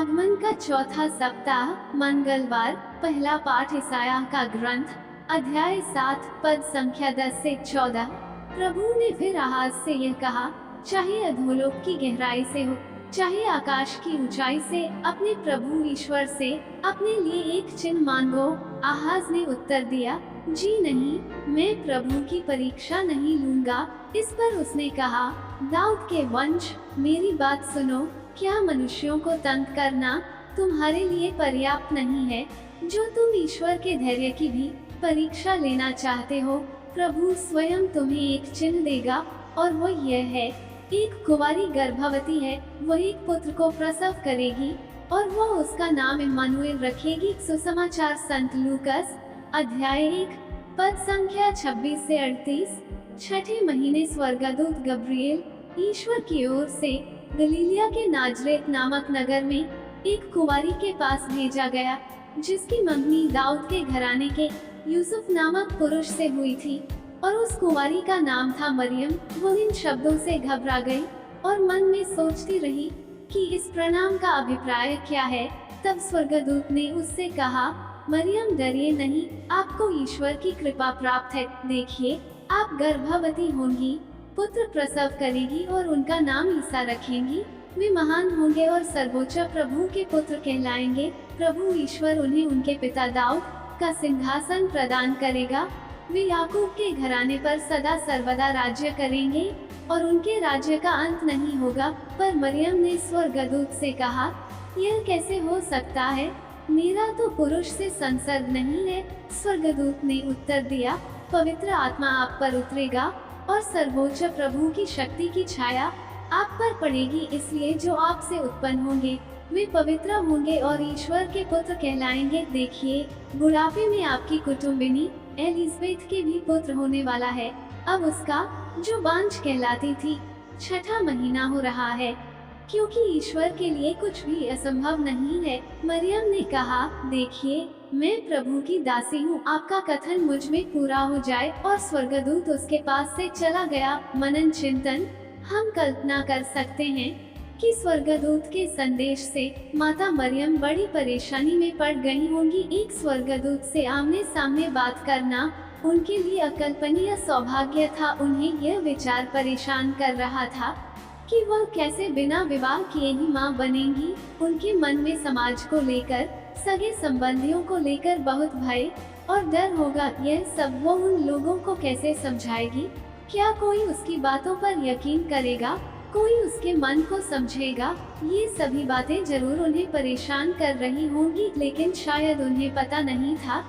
आगमन का चौथा सप्ताह, मंगलवार। पहला पाठ ईसाया का ग्रंथ, अध्याय 7, पद संख्या 10 से 14। प्रभु ने फिर आहाज से यह कहा, चाहे अधोलोक की गहराई से हो, चाहे आकाश की ऊंचाई से, अपने प्रभु ईश्वर से अपने लिए एक चिन्ह मांगो। आहाज ने उत्तर दिया, जी नहीं, मैं प्रभु की परीक्षा नहीं लूंगा। इस पर उसने कहा, दाऊद के वंश, मेरी बात सुनो। क्या मनुष्यों को तंग करना तुम्हारे लिए पर्याप्त नहीं है, जो तुम ईश्वर के धैर्य की भी परीक्षा लेना चाहते हो? प्रभु स्वयं तुम्हें एक चिन्ह देगा, और वो यह है, एक कुंवारी गर्भवती है, वह एक पुत्र को प्रसव करेगी, और वो उसका नाम इम्मानुएल रखेगी। सुसमाचार संत लूकस, अध्याय 1, पद संख्या 26 से 38। छठे महीने स्वर्गदूत गब्रिएल ईश्वर की ओर से गलीलिया के नाजरेत नामक नगर में एक कुंवारी के पास भेजा गया, जिसकी मंगनी दाऊद के घराने के यूसुफ नामक पुरुष से हुई थी, और उस कुंवारी का नाम था मरियम। वो इन शब्दों से घबरा गई और मन में सोचती रही कि इस प्रणाम का अभिप्राय क्या है। तब स्वर्गदूत ने उससे कहा, मरियम डरिए नहीं, आपको ईश्वर की कृपा प्राप्त है। देखिए, आप गर्भवती होंगी, पुत्र प्रसव करेगी और उनका नाम ईसा रखेंगी। वे महान होंगे और सर्वोच्च प्रभु के पुत्र कहलाएंगे। प्रभु ईश्वर उन्हें उनके पिता दाऊद का सिंहासन प्रदान करेगा। वे याकूब के घराने पर सदा सर्वदा राज्य करेंगे, और उनके राज्य का अंत नहीं होगा। पर मरियम ने स्वर्गदूत से कहा, यह कैसे हो सकता है? मेरा तो पुरुष से संसर्ग नहीं है। स्वर्गदूत ने उत्तर दिया, पवित्र आत्मा आप पर उतरेगा, और सर्वोच्च प्रभु की शक्ति की छाया आप पर पड़ेगी। इसलिए जो आपसे उत्पन्न होंगे वे पवित्र होंगे और ईश्वर के पुत्र कहलाएंगे। देखिए, बुढ़ापे में आपकी कुटुंबिनी एलिज़ाबेथ के भी पुत्र होने वाला है। अब उसका, जो बांझ कहलाती थी, छठा महीना हो रहा है, क्योंकि ईश्वर के लिए कुछ भी असंभव नहीं है। मरियम ने कहा, देखिए, मैं प्रभु की दासी हूँ, आपका कथन मुझ में पूरा हो जाए। और स्वर्गदूत उसके पास से चला गया। मनन चिंतन। हम कल्पना कर सकते हैं कि स्वर्गदूत के संदेश से माता मरियम बड़ी परेशानी में पड़ गई होंगी। एक स्वर्गदूत से आमने सामने बात करना उनके लिए अकल्पनीय सौभाग्य था। उन्हें यह विचार परेशान कर रहा था कि वह कैसे बिना विवाह किए ही मां बनेंगी। उनके मन में समाज को लेकर, सगे संबंधियों को लेकर बहुत भय और डर होगा। यह सब वो उन लोगों को कैसे समझाएगी? क्या कोई उसकी बातों पर यकीन करेगा? कोई उसके मन को समझेगा? ये सभी बातें जरूर उन्हें परेशान कर रही होंगी, लेकिन शायद उन्हें पता नहीं था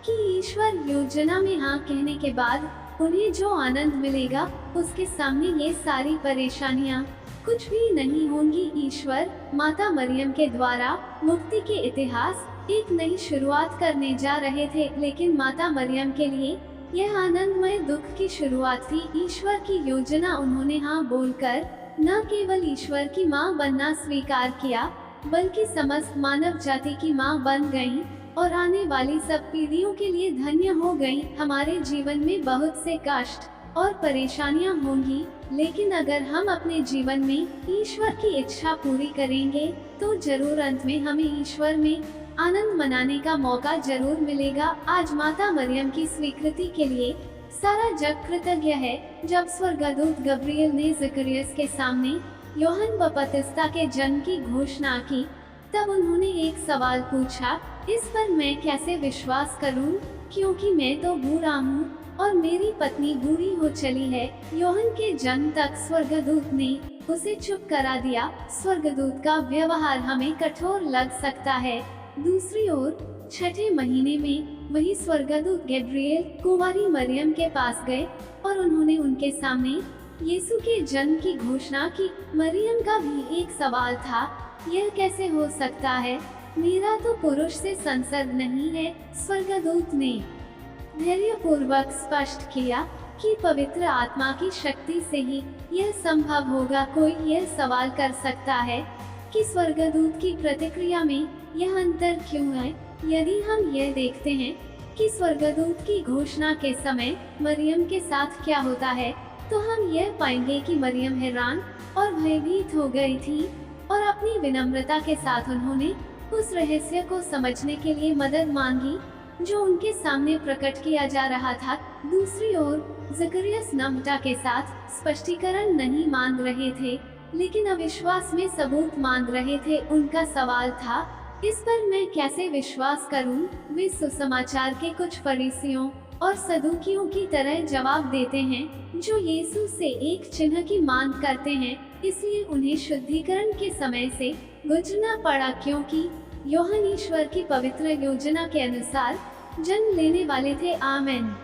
कि ईश्वर योजना में हाँ कहने के बाद उन्हें जो आनंद मिलेगा, उसके सामने ये सारी परेशानियाँ कुछ भी नहीं होंगी। ईश्वर माता मरियम के द्वारा मुक्ति के इतिहास एक नई शुरुआत करने जा रहे थे, लेकिन माता मरियम के लिए यह आनंदमय दुख की शुरुआत थी। ईश्वर की योजना उन्होंने हाँ बोलकर न केवल ईश्वर की माँ बनना स्वीकार किया, बल्कि समस्त मानव जाति की माँ बन गयी, और आने वाली सब पीढ़ियों के लिए धन्य हो गई। हमारे जीवन में बहुत से कष्ट और परेशानियां होंगी, लेकिन अगर हम अपने जीवन में ईश्वर की इच्छा पूरी करेंगे, तो जरूर अंत में हमें ईश्वर में आनंद मनाने का मौका जरूर मिलेगा। आज माता मरियम की स्वीकृति के लिए सारा जग कृतज्ञ है। जब स्वर्गदूत गब्रिएल ने ज़करिया के सामने यूहन्ना बपतिस्ता के जन्म की घोषणा की, तब उन्होंने एक सवाल पूछा, इस पर मैं कैसे विश्वास करूं, क्योंकि मैं तो बूढ़ा हूँ और मेरी पत्नी बूढ़ी हो चली है। यूहन्ना के जन्म तक स्वर्गदूत ने उसे चुप करा दिया। स्वर्गदूत का व्यवहार हमें कठोर लग सकता है। दूसरी ओर छठे महीने में वही स्वर्गदूत गब्रिएल कुंवारी मरियम के पास गए, और उन्होंने उनके सामने यीशु के जन्म की घोषणा की। मरियम का भी एक सवाल था, यह कैसे हो सकता है? मेरा तो पुरुष से संसर्ग नहीं है। स्वर्गदूत ने धैर्यपूर्वक स्पष्ट किया कि पवित्र आत्मा की शक्ति से ही यह संभव होगा। कोई यह सवाल कर सकता है कि स्वर्गदूत की प्रतिक्रिया में यह अंतर क्यों है? यदि हम यह देखते हैं कि स्वर्गदूत की घोषणा के समय मरियम के साथ क्या होता है, तो हम यह पाएंगे कि मरियम हैरान और भयभीत हो गई थी। और अपनी विनम्रता के साथ उन्होंने उस रहस्य को समझने के लिए मदद मांगी जो उनके सामने प्रकट किया जा रहा था। दूसरी ओर जकरियस नम्रता के साथ स्पष्टीकरण नहीं मांग रहे थे, लेकिन अविश्वास में सबूत मांग रहे थे। उनका सवाल था, इस पर मैं कैसे विश्वास करूं? वे सुसमाचार के कुछ फरीसियों और सदूकियों की तरह जवाब देते हैं जो यीशु से एक चिन्ह की मांग करते हैं, इसलिए उन्हें शुद्धिकरण के समय से गुजरना पड़ा, क्योंकि यूहन्ना ईश्वर की पवित्र योजना के अनुसार जन्म लेने वाले थे। आमेन।